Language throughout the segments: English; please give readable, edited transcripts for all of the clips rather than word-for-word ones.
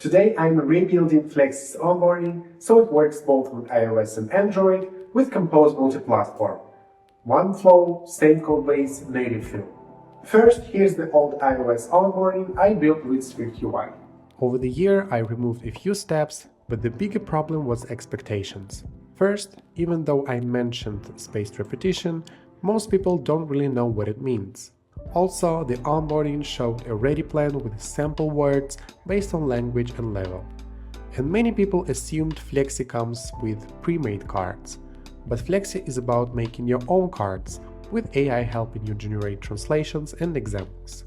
Today I'm rebuilding Flexi's onboarding so it works both with iOS and Android with Compose Multiplatform. One flow, same codebase, native feel. First, here's the old iOS onboarding I built with SwiftUI. Over the year, I removed a few steps, but the bigger problem was expectations. First, even though I mentioned spaced repetition, most people don't really know what it means. Also, the onboarding showed a ready plan with sample words based on language and level. And many people assumed Flexi comes with pre-made cards. But Flexi is about making your own cards, with AI helping you generate translations and examples.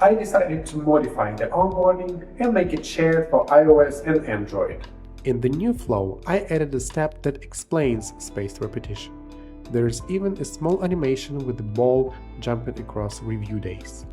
I decided to modify the onboarding and make it shared for iOS and Android. In the new flow, I added a step that explains spaced repetition. There is even a small animation with the ball jumping across review days.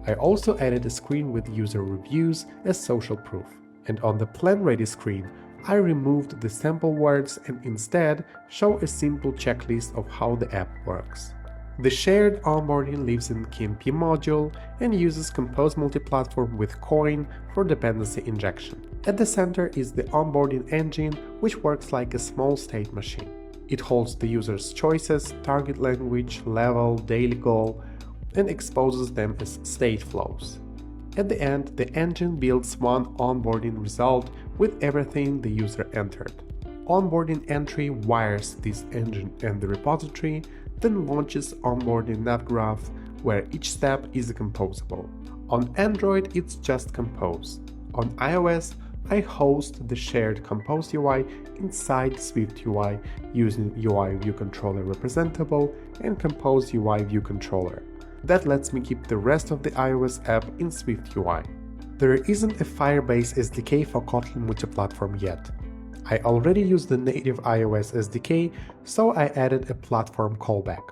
I also added a screen with user reviews as social proof. And on the plan-ready screen, I removed the sample words and instead show a simple checklist of how the app works. The shared onboarding lives in KMP module and uses Compose Multiplatform with Coin for dependency injection. At the center is the onboarding engine, which works like a small state machine. It holds the user's choices, target language, level, daily goal, and exposes them as state flows. At the end, the engine builds one onboarding result with everything the user entered. Onboarding entry wires this engine and the repository, then launches onboarding navgraph, where each step is composable. On Android, it's just Compose. On iOS, I host the shared Compose UI inside SwiftUI using UI View Controller Representable and Compose UI View Controller. That lets me keep the rest of the iOS app in SwiftUI. There isn't a Firebase SDK for Kotlin multiplatform yet. I already use the native iOS SDK, so I added a platform callback.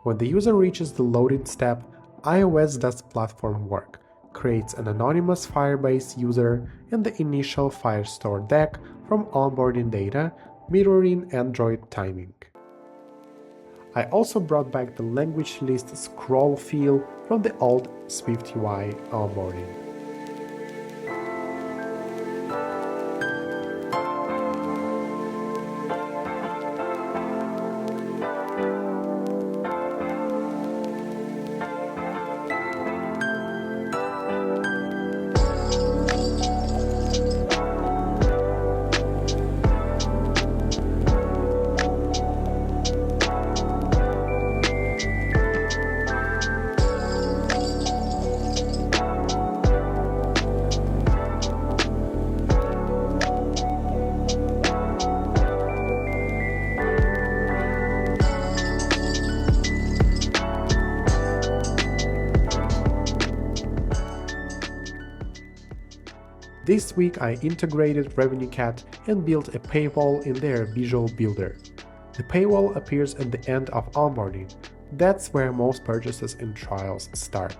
When the user reaches the loading step, iOS does platform work, creates an anonymous Firebase user and the initial Firestore deck from onboarding data, mirroring Android timing. I also brought back the language list scroll feel from the old SwiftUI onboarding. This week I integrated RevenueCat and built a paywall in their visual builder. The paywall appears at the end of onboarding. That's where most purchases and trials start.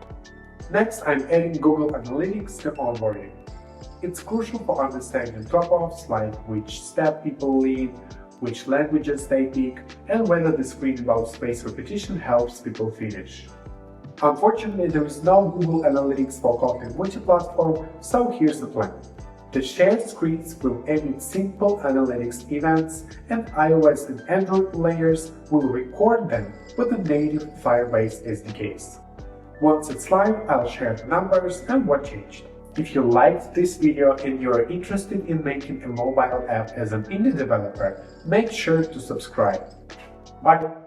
Next, I'm adding Google Analytics to onboarding. It's crucial for understanding drop-offs like which step people leave, which languages they pick, and whether the screen about spaced repetition helps people finish. Unfortunately, there is no Google Analytics for Kotlin multiplatform, so here's the plan. The shared screens will emit simple analytics events, and iOS and Android layers will record them with the native Firebase SDKs. Once it's live, I'll share the numbers and what changed. If you liked this video and you're interested in making a mobile app as an indie developer, make sure to subscribe. Bye!